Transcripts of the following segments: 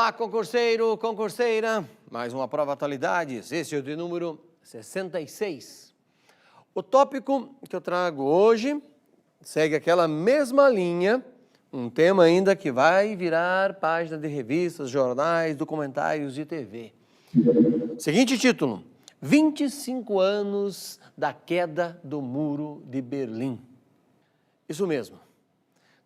Olá, concurseiro, concurseira, mais uma prova atualidades, esse é o de número 66. O tópico que eu trago hoje segue aquela mesma linha, um tema ainda que vai virar página de revistas, jornais, documentários e TV. Seguinte título: 25 anos da queda do Muro de Berlim. Isso mesmo,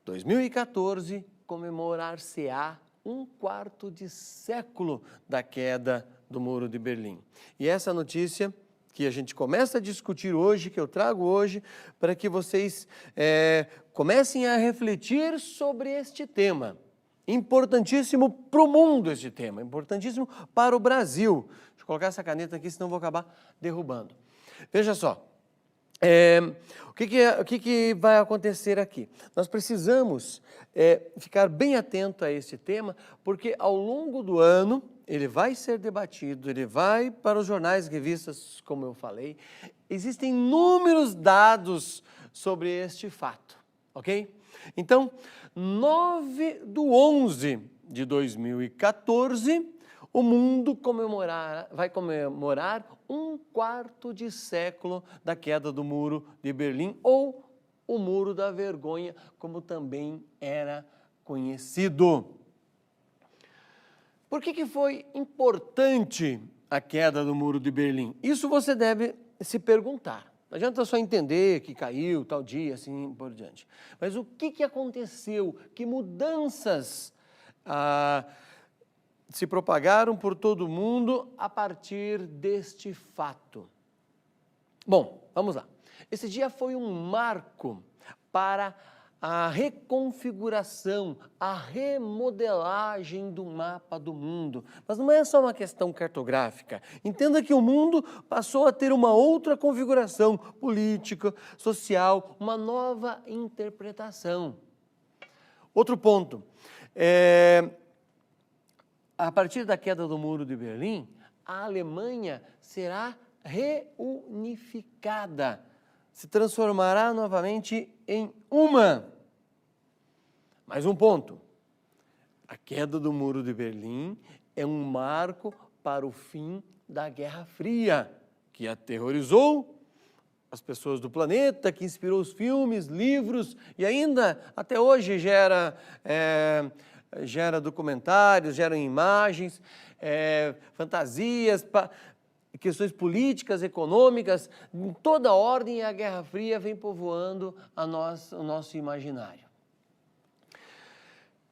2014 comemorar-se-á um quarto de século da queda do Muro de Berlim. E essa notícia que a gente começa a discutir hoje, que eu trago hoje, para que vocês comecem a refletir sobre este tema. Importantíssimo para o mundo este tema, importantíssimo para o Brasil. Deixa eu colocar essa caneta aqui, senão vou acabar derrubando. Veja só. O que vai acontecer aqui? Nós precisamos ficar bem atento a esse tema, porque ao longo do ano ele vai ser debatido, ele vai para os jornais e revistas, como eu falei. Existem inúmeros dados sobre este fato, ok? Então, 9/11/2014, o mundo vai comemorar um quarto de século da queda do Muro de Berlim, ou o Muro da Vergonha, como também era conhecido. Por que foi importante a queda do Muro de Berlim? Isso você deve se perguntar. Não adianta só entender que caiu tal dia, assim por diante. Mas o que aconteceu? Que mudanças se propagaram por todo o mundo a partir deste fato? Bom, vamos lá. Esse dia foi um marco para a reconfiguração, a remodelagem do mapa do mundo. Mas não é só uma questão cartográfica. Entenda que o mundo passou a ter uma outra configuração política, social, uma nova interpretação. Outro ponto. A partir da queda do Muro de Berlim, a Alemanha será reunificada, se transformará novamente em uma. Mais um ponto: a queda do Muro de Berlim é um marco para o fim da Guerra Fria, que aterrorizou as pessoas do planeta, que inspirou os filmes, livros e ainda até hoje gera documentários, gera imagens, fantasias, questões políticas, econômicas, em toda ordem. A Guerra Fria vem povoando o nosso imaginário.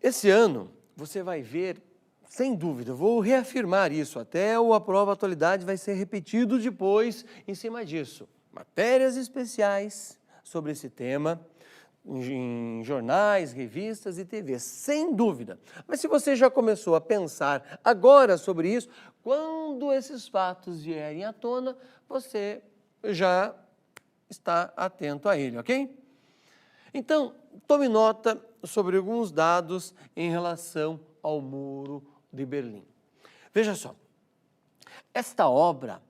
Esse ano você vai ver, sem dúvida, vou reafirmar isso, até a prova atualidade vai ser repetido depois em cima disso. Matérias especiais sobre esse tema, em jornais, revistas e TV, sem dúvida. Mas se você já começou a pensar agora sobre isso, quando esses fatos vierem à tona, você já está atento a ele, ok? Então, tome nota sobre alguns dados em relação ao Muro de Berlim. Veja só, esta obra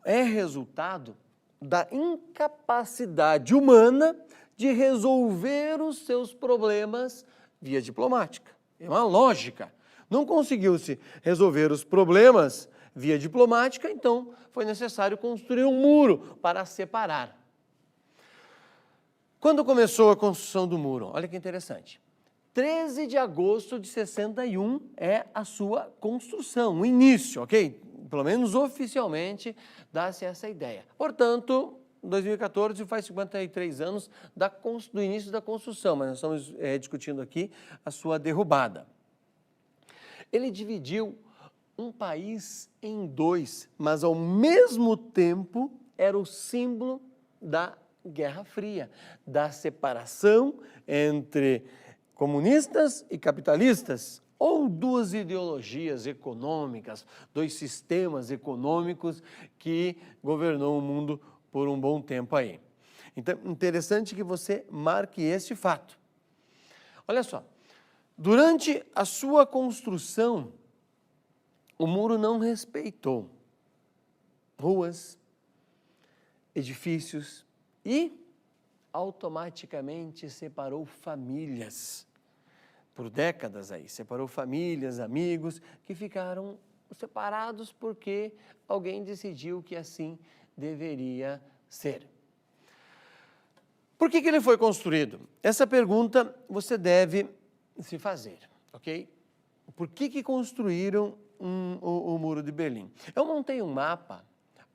é resultado da incapacidade humana de resolver os seus problemas via diplomática. É uma lógica. Não conseguiu-se resolver os problemas via diplomática, então foi necessário construir um muro para separar. Quando começou a construção do muro? Olha que interessante. 13 de agosto de 61 é a sua construção, o início, ok? Pelo menos oficialmente dá-se essa ideia. Portanto, 2014 faz 53 anos do início da construção, mas nós estamos discutindo aqui a sua derrubada. Ele dividiu um país em dois, mas ao mesmo tempo era o símbolo da Guerra Fria, da separação entre comunistas e capitalistas, ou duas ideologias econômicas, dois sistemas econômicos que governou o mundo por um bom tempo aí. Então, interessante que você marque esse fato. Olha só, durante a sua construção, o muro não respeitou ruas, edifícios e automaticamente separou famílias. por décadas aí, separou famílias, amigos, que ficaram separados porque alguém decidiu que assim deveria ser. Por que ele foi construído? Essa pergunta você deve se fazer, ok? Por que construíram o Muro de Berlim? Eu montei um mapa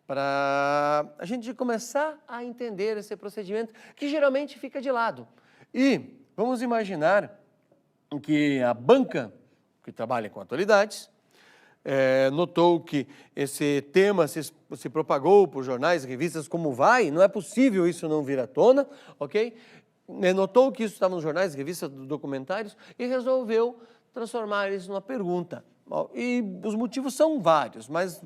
para a gente começar a entender esse procedimento que geralmente fica de lado. E vamos imaginar que a banca que trabalha com atualidades notou que esse tema se propagou por jornais e revistas como vai, não é possível isso não vir à tona, ok? Notou que isso estava nos jornais, revistas, documentários e resolveu transformar isso numa pergunta. E os motivos são vários, mas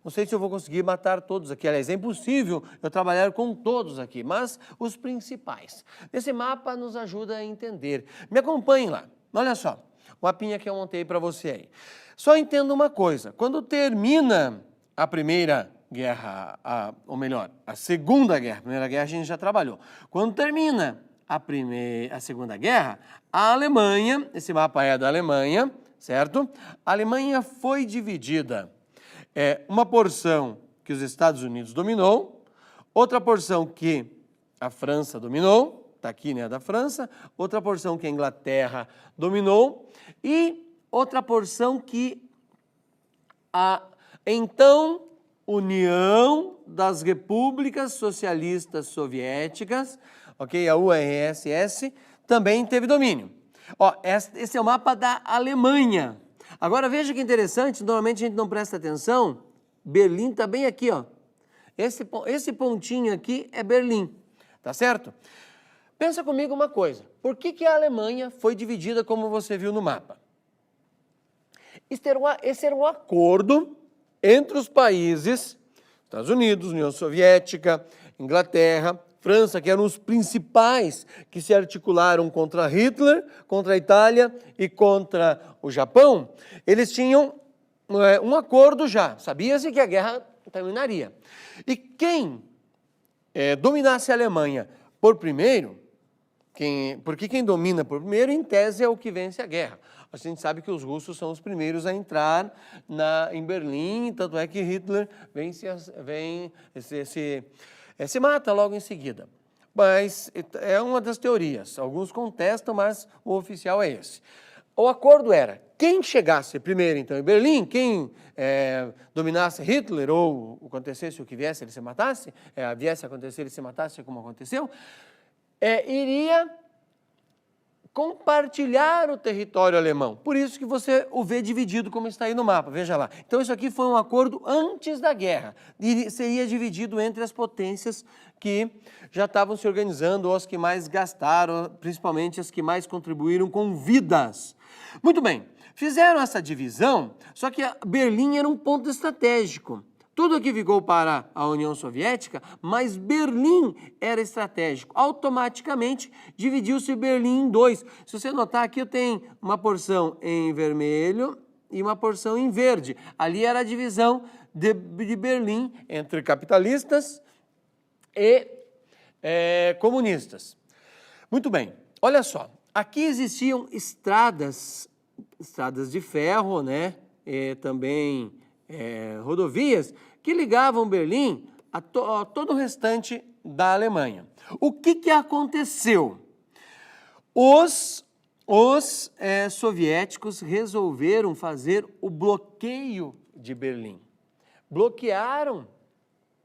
não sei se eu vou conseguir matar todos aqui. Aliás, é impossível eu trabalhar com todos aqui, mas os principais. Esse mapa nos ajuda a entender. Me acompanhem lá. Olha só, o mapinha que eu montei para você aí. Só entenda uma coisa, quando termina a Primeira Guerra, ou melhor, a Segunda Guerra, a Primeira Guerra a gente já trabalhou. Quando termina a Segunda Guerra, a Alemanha, esse mapa é da Alemanha, certo? A Alemanha foi dividida. Uma porção que os Estados Unidos dominou, outra porção que a França dominou, está aqui, né, da França, outra porção que a Inglaterra dominou e outra porção que a então União das Repúblicas Socialistas Soviéticas, ok, a URSS, também teve domínio. Ó, esse é o mapa da Alemanha. Agora veja que interessante, normalmente a gente não presta atenção, Berlim está bem aqui, ó. Esse pontinho aqui é Berlim, tá certo? Pensa comigo uma coisa, por que a Alemanha foi dividida como você viu no mapa? Esse era um acordo entre os países, Estados Unidos, União Soviética, Inglaterra, França, que eram os principais que se articularam contra Hitler, contra a Itália e contra o Japão. Eles tinham um acordo já, sabia-se que a guerra terminaria. E quem dominasse a Alemanha por primeiro, porque quem domina por primeiro, em tese, é o que vence a guerra. A gente sabe que os russos são os primeiros a entrar em Berlim, tanto é que Hitler se mata logo em seguida. Mas é uma das teorias, alguns contestam, mas o oficial é esse. O acordo era, quem chegasse primeiro então em Berlim, quem dominasse Hitler ou acontecesse o que viesse, ele se matasse, viesse a acontecer, ele se matasse como aconteceu, iria compartilhar o território alemão. Por isso que você o vê dividido como está aí no mapa, veja lá. Então isso aqui foi um acordo antes da guerra, e seria dividido entre as potências que já estavam se organizando, ou as que mais gastaram, principalmente as que mais contribuíram com vidas. Muito bem, fizeram essa divisão, só que Berlim era um ponto estratégico. Tudo aqui ficou para a União Soviética, mas Berlim era estratégico. Automaticamente dividiu-se Berlim em dois. Se você notar aqui, eu tenho uma porção em vermelho e uma porção em verde. Ali era a divisão de Berlim entre capitalistas e comunistas. Muito bem, olha só. Aqui existiam estradas de ferro, né? Também rodovias que ligavam Berlim a todo o restante da Alemanha. O que aconteceu? Os soviéticos resolveram fazer o bloqueio de Berlim. Bloquearam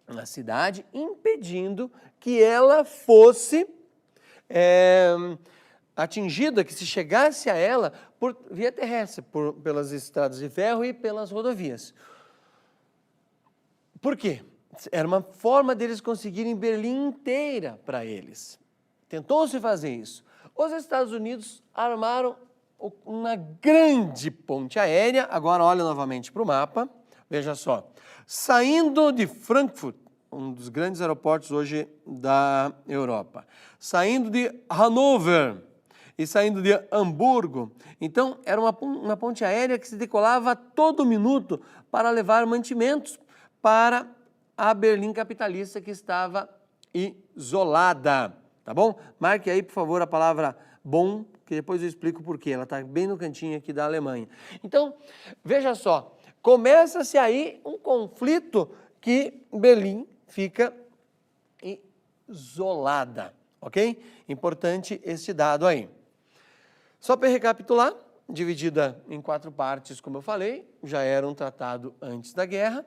a cidade, impedindo que ela fosse atingida, que se chegasse a ela por via terrestre, pelas estradas de ferro e pelas rodovias. Por quê? Era uma forma deles conseguirem Berlim inteira para eles. Tentou-se fazer isso. Os Estados Unidos armaram uma grande ponte aérea, agora olha novamente para o mapa, veja só, saindo de Frankfurt, um dos grandes aeroportos hoje da Europa, saindo de Hannover e saindo de Hamburgo. Então, era uma ponte aérea que se decolava a todo minuto para levar mantimentos para a Berlim capitalista que estava isolada, tá bom? Marque aí, por favor, a palavra bom que depois eu explico por quê. Ela está bem no cantinho aqui da Alemanha. Então, veja só, começa-se aí um conflito que Berlim fica isolada, ok? Importante este dado aí. Só para recapitular, dividida em 4 partes, como eu falei, já era um tratado antes da guerra,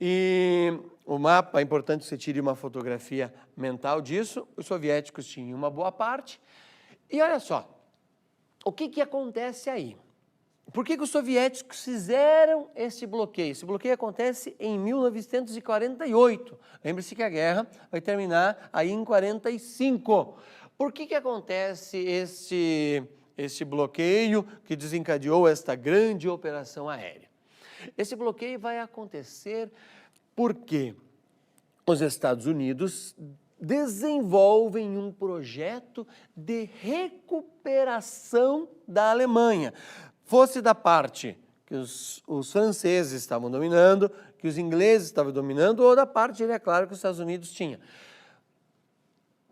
e o mapa, é importante que você tire uma fotografia mental disso, os soviéticos tinham uma boa parte, e olha só, o que acontece aí? Por que os soviéticos fizeram esse bloqueio? Esse bloqueio acontece em 1948. Lembre-se que a guerra vai terminar aí em 45. Por que acontece esse bloqueio que desencadeou esta grande operação aérea? Esse bloqueio vai acontecer porque os Estados Unidos desenvolvem um projeto de recuperação da Alemanha. Fosse da parte que os franceses estavam dominando, que os ingleses estavam dominando, ou da parte, é claro, que os Estados Unidos tinham.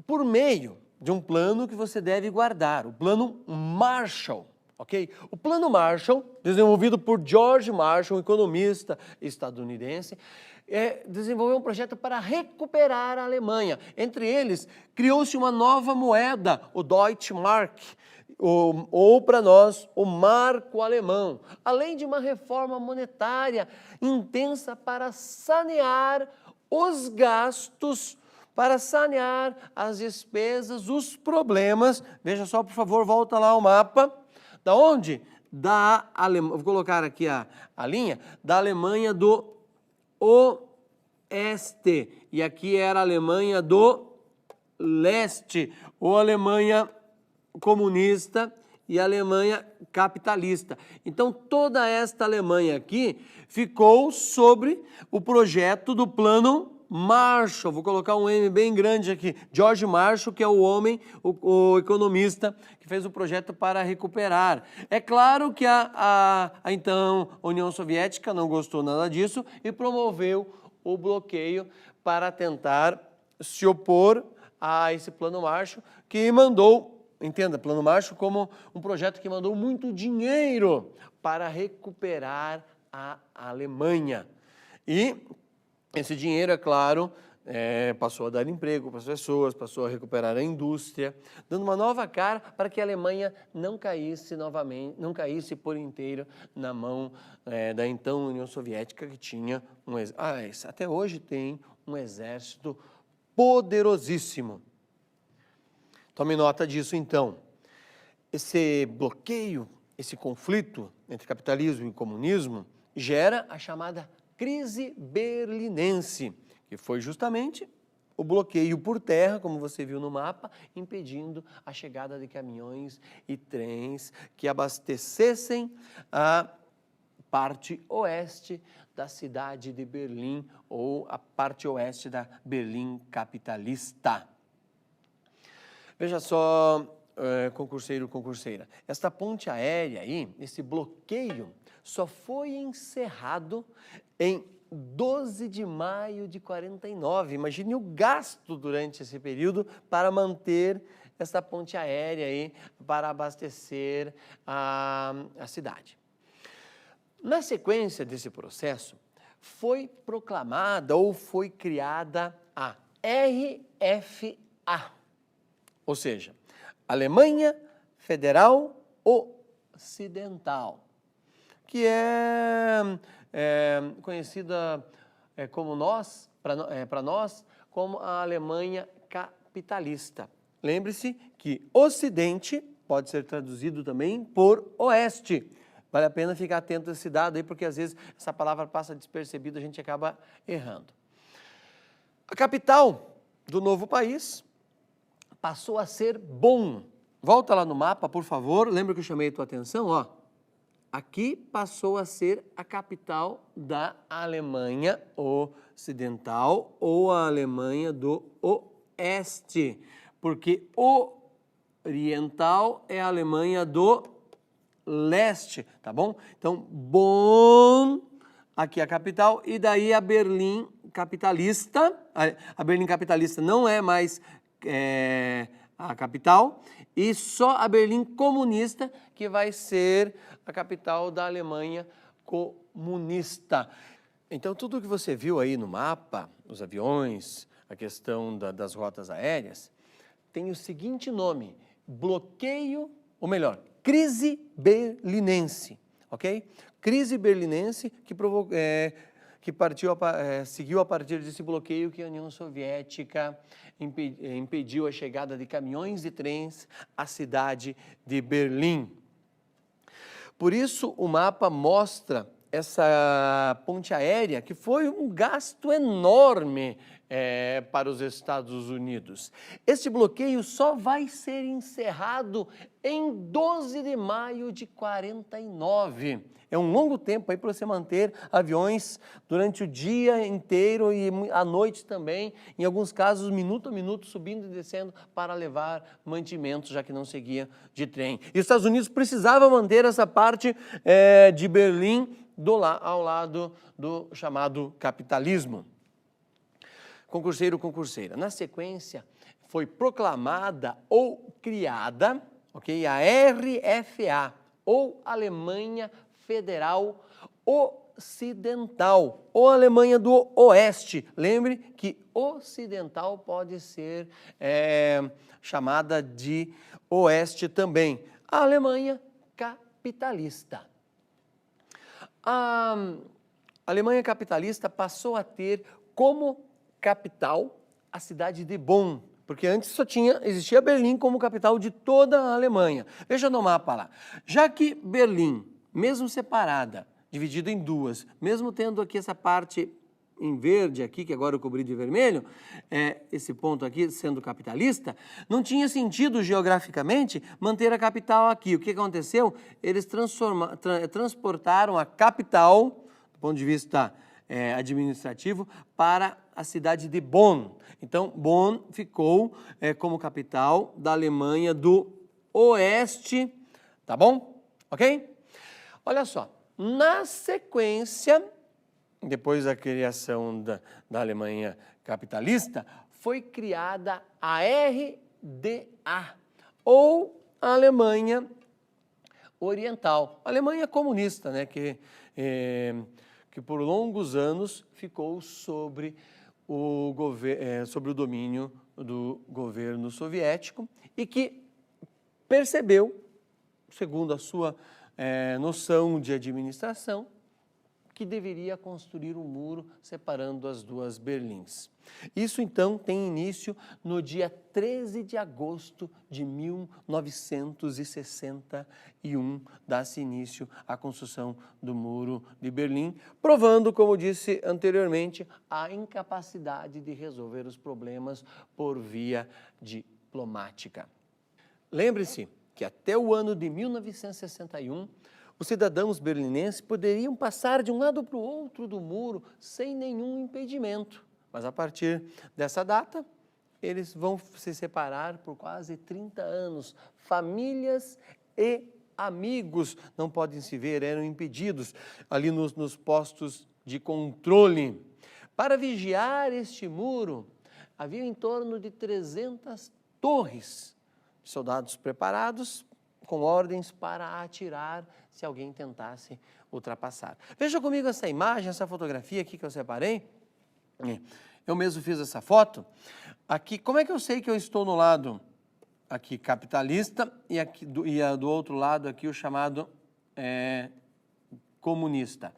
Por meio de um plano que você deve guardar, o Plano Marshall, ok? O Plano Marshall, desenvolvido por George Marshall, um economista estadunidense, desenvolveu um projeto para recuperar a Alemanha. Entre eles, criou-se uma nova moeda, o Deutsche Mark, ou para nós, o marco alemão, além de uma reforma monetária intensa para sanear os gastos, para sanear as despesas, os problemas. Veja só, por favor, volta lá o mapa. Da onde? Da Alemanha, vou colocar aqui a linha, da Alemanha do Oeste, e aqui era a Alemanha do Leste, ou Alemanha comunista e Alemanha capitalista. Então, toda esta Alemanha aqui ficou sobre o projeto do Plano Marshall. Vou colocar um M bem grande aqui. George Marshall, que é o homem, o economista, que fez o projeto para recuperar. É claro que então, a União Soviética não gostou nada disso e promoveu o bloqueio para tentar se opor a esse Plano Marshall, que mandou, entenda, Plano Marshall como um projeto que mandou muito dinheiro para recuperar a Alemanha. E esse dinheiro, é claro, passou a dar emprego para as pessoas, passou a recuperar a indústria, dando uma nova cara para que a Alemanha não caísse novamente, não caísse por inteiro na mão da então União Soviética, que tinha até hoje tem um exército poderosíssimo. Tome nota disso, então. Esse bloqueio, esse conflito entre capitalismo e comunismo gera a chamada crise berlinense, que foi justamente o bloqueio por terra, como você viu no mapa, impedindo a chegada de caminhões e trens que abastecessem a parte oeste da cidade de Berlim, ou a parte oeste da Berlim capitalista. Veja só, concurseiro, concurseira, esta ponte aérea aí, esse bloqueio, só foi encerrado em 12 de maio de 49. Imagine o gasto durante esse período para manter essa ponte aérea aí, para abastecer a cidade. Na sequência desse processo, foi proclamada ou foi criada a RFA, ou seja, Alemanha Federal Ocidental, que é conhecida como para nós, como a Alemanha capitalista. Lembre-se que Ocidente pode ser traduzido também por Oeste. Vale a pena ficar atento a esse dado aí, porque às vezes essa palavra passa despercebida, a gente acaba errando. A capital do novo país passou a ser Bonn. Volta lá no mapa, por favor. Lembra que eu chamei a tua atenção? Ó, aqui passou a ser a capital da Alemanha Ocidental, ou a Alemanha do Oeste, porque Oriental é a Alemanha do Leste, tá bom? Então, Bonn, aqui é a capital, e daí a Berlim capitalista. A Berlim capitalista não é mais a capital, e só a Berlim comunista que vai ser a capital da Alemanha comunista. Então, tudo que você viu aí no mapa, os aviões, a questão das rotas aéreas, tem o seguinte nome: bloqueio, ou melhor, crise berlinense, ok? Crise berlinense que seguiu a partir desse bloqueio que a União Soviética impediu a chegada de caminhões e trens à cidade de Berlim. Por isso, o mapa mostra essa ponte aérea, que foi um gasto enorme para os Estados Unidos. Esse bloqueio só vai ser encerrado em 12 de maio de 49. É um longo tempo aí para você manter aviões durante o dia inteiro e à noite também, em alguns casos, minuto a minuto, subindo e descendo para levar mantimentos, já que não seguia de trem. E os Estados Unidos precisavam manter essa parte de Berlim ao lado do chamado capitalismo. Concurseiro, concurseira. Na sequência, foi proclamada ou criada, ok, a RFA, ou Alemanha Federal Ocidental, ou Alemanha do Oeste. Lembre que ocidental pode ser chamada de Oeste também. A Alemanha capitalista. A Alemanha capitalista passou a ter como capital a cidade de Bonn, porque antes existia Berlim como capital de toda a Alemanha. Veja no mapa lá. Já que Berlim, mesmo separada, dividida em duas, mesmo tendo aqui essa parte em verde aqui, que agora eu cobri de vermelho, esse ponto aqui sendo capitalista, não tinha sentido geograficamente manter a capital aqui. O que aconteceu? Eles transportaram a capital, do ponto de vista administrativo, para a cidade de Bonn. Então, Bonn ficou como capital da Alemanha do Oeste, tá bom? Ok? Olha só, na sequência, depois da criação da Alemanha capitalista, foi criada a RDA, ou a Alemanha Oriental, a Alemanha comunista, né, que por longos anos ficou sobre o domínio do governo soviético e que percebeu, segundo a sua noção de administração, que deveria construir um muro separando as duas Berlins. Isso, então, tem início no dia 13 de agosto de 1961, dá-se início à construção do Muro de Berlim, provando, como disse anteriormente, a incapacidade de resolver os problemas por via diplomática. Lembre-se que até o ano de 1961, os cidadãos berlinenses poderiam passar de um lado para o outro do muro sem nenhum impedimento. Mas a partir dessa data, eles vão se separar por quase 30 anos. Famílias e amigos não podem se ver, eram impedidos ali nos postos de controle. Para vigiar este muro, havia em torno de 300 torres, soldados preparados, com ordens para atirar se alguém tentasse ultrapassar. Veja comigo essa imagem, essa fotografia aqui que eu separei. Eu mesmo fiz essa foto. Aqui, como é que eu sei que eu estou no lado aqui capitalista e do outro lado aqui o chamado comunista?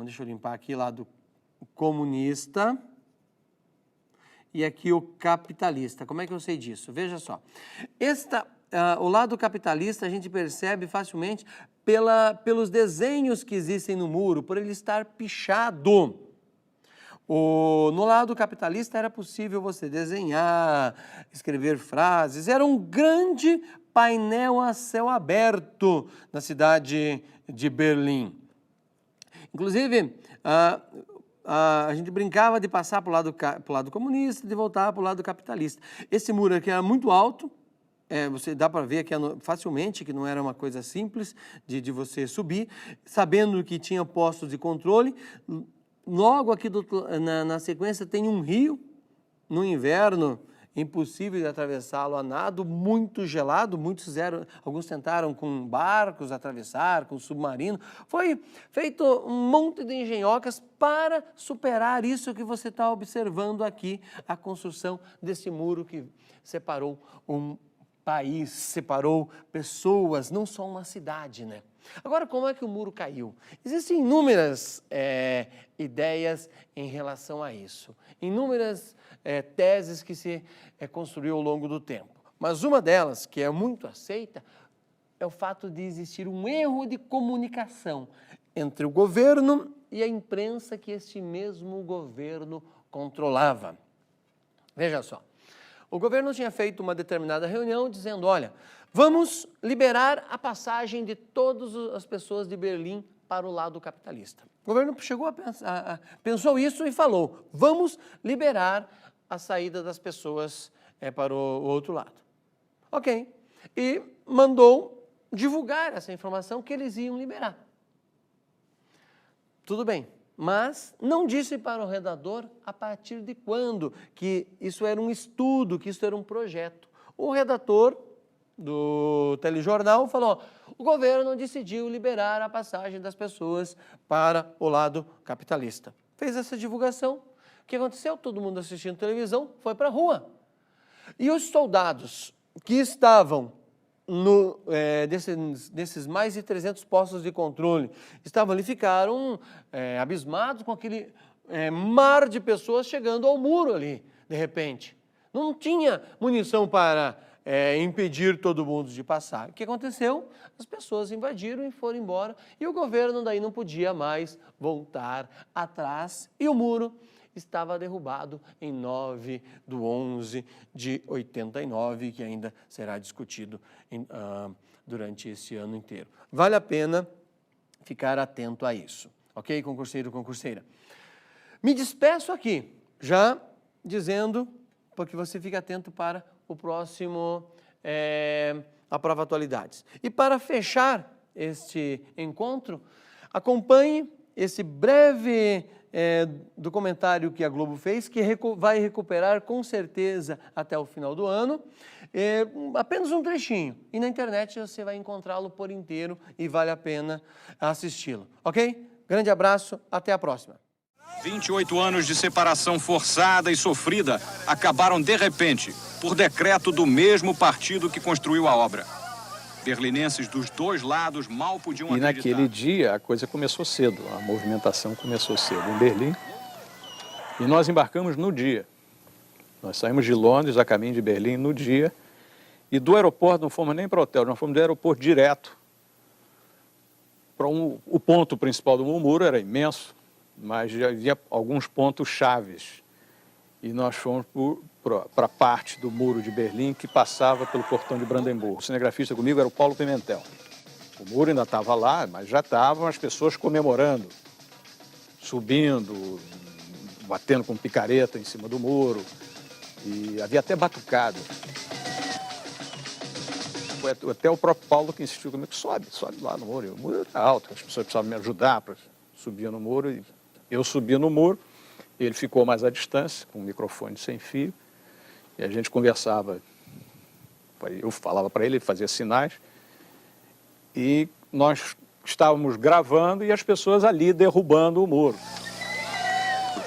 Deixa eu limpar aqui lado comunista e aqui o capitalista. Como é que eu sei disso? Veja só. O lado capitalista a gente percebe facilmente pelos desenhos que existem no muro, por ele estar pichado. No lado capitalista era possível você desenhar, escrever frases, era um grande painel a céu aberto na cidade de Berlim. Inclusive, a gente brincava de passar para o lado comunista e de voltar para o lado capitalista. Esse muro aqui era muito alto, você dá para ver aqui facilmente que não era uma coisa simples de você subir, sabendo que tinha postos de controle. Logo aqui na sequência tem um rio, no inverno impossível de atravessá-lo a nado, muito gelado, alguns tentaram com barcos atravessar, com submarino. Foi feito um monte de engenhocas para superar isso que você está observando aqui, a construção desse muro que separou um país, separou pessoas, não só uma cidade, né? Agora, como é que o muro caiu? Existem inúmeras ideias em relação a isso, inúmeras teses que se construiu ao longo do tempo. Mas uma delas, que é muito aceita, é o fato de existir um erro de comunicação entre o governo e a imprensa que este mesmo governo controlava. Veja só, o governo tinha feito uma determinada reunião dizendo, olha, vamos liberar a passagem de todas as pessoas de Berlim para o lado capitalista. O governo chegou pensou isso e falou, vamos liberar a saída das pessoas para o outro lado. Ok. E mandou divulgar essa informação que eles iam liberar. Tudo bem. Mas não disse para o redator a partir de quando, que isso era um estudo, que isso era um projeto. O redator do telejornal falou, o governo decidiu liberar a passagem das pessoas para o lado capitalista. Fez essa divulgação. O que aconteceu? Todo mundo assistindo televisão foi para a rua. E os soldados que estavam desses mais de 300 postos de controle, estavam ali, ficaram abismados com aquele mar de pessoas chegando ao muro ali, de repente. Não tinha munição para impedir todo mundo de passar. O que aconteceu? As pessoas invadiram e foram embora, e o governo daí não podia mais voltar atrás, e o muro estava derrubado em 9/11/89, que ainda será discutido durante esse ano inteiro. Vale a pena ficar atento a isso, ok, concurseiro, concurseira? Me despeço aqui, já dizendo, porque você fica atento para o próximo A Prova Atualidades. E para fechar este encontro, acompanhe esse breve documentário que a Globo fez, que vai recuperar com certeza até o final do ano, apenas um trechinho, e na internet você vai encontrá-lo por inteiro e vale a pena assisti-lo, ok? Grande abraço, até a próxima. 28 anos de separação forçada e sofrida acabaram de repente, por decreto do mesmo partido que construiu a obra. Berlinenses dos dois lados mal podiam acreditar. E naquele dia a coisa começou cedo, a movimentação começou cedo em Berlim. E nós embarcamos no dia. Nós saímos de Londres a caminho de Berlim no dia. E do aeroporto não fomos nem para o hotel, nós fomos do aeroporto direto para o ponto principal do muro, era imenso, mas já havia alguns pontos chaves. E nós fomos para a parte do muro de Berlim que passava pelo portão de Brandemburgo. O cinegrafista comigo era o Paulo Pimentel. O muro ainda estava lá, mas já estavam as pessoas comemorando, subindo, batendo com picareta em cima do muro. E havia até batucada. Foi até o próprio Paulo que insistiu comigo, sobe lá no muro. O muro era alto, as pessoas precisavam me ajudar para subir no muro. E eu subi no muro. Ele ficou mais à distância, com o microfone sem fio, e a gente conversava. Eu falava para ele, ele fazia sinais, e nós estávamos gravando e as pessoas ali derrubando o muro.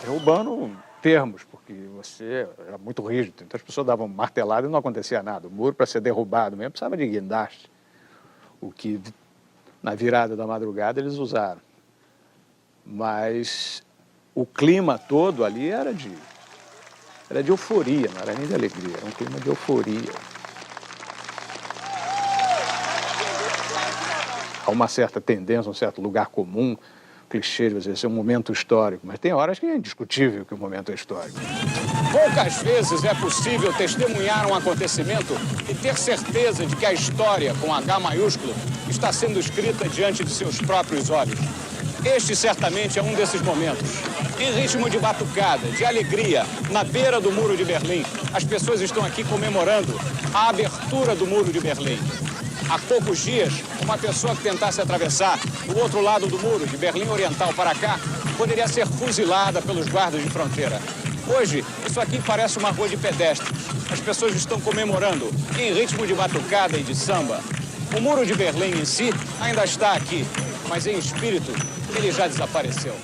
Derrubando termos, porque você era muito rígido, então as pessoas davam martelada e não acontecia nada. O muro, para ser derrubado mesmo, precisava de guindaste, o que na virada da madrugada eles usaram. Mas o clima todo ali era de euforia, não era nem de alegria, era um clima de euforia. Há uma certa tendência, um certo lugar comum, clichê de você ser um momento histórico, mas tem horas que é indiscutível que o momento é histórico. Poucas vezes é possível testemunhar um acontecimento e ter certeza de que a história, com H maiúsculo, está sendo escrita diante de seus próprios olhos. Este certamente é um desses momentos. Em ritmo de batucada, de alegria, na beira do Muro de Berlim, as pessoas estão aqui comemorando a abertura do Muro de Berlim. Há poucos dias, uma pessoa que tentasse atravessar o outro lado do muro, de Berlim Oriental para cá, poderia ser fuzilada pelos guardas de fronteira. Hoje, isso aqui parece uma rua de pedestres. As pessoas estão comemorando em ritmo de batucada e de samba. O Muro de Berlim em si ainda está aqui, mas em espírito ele já desapareceu.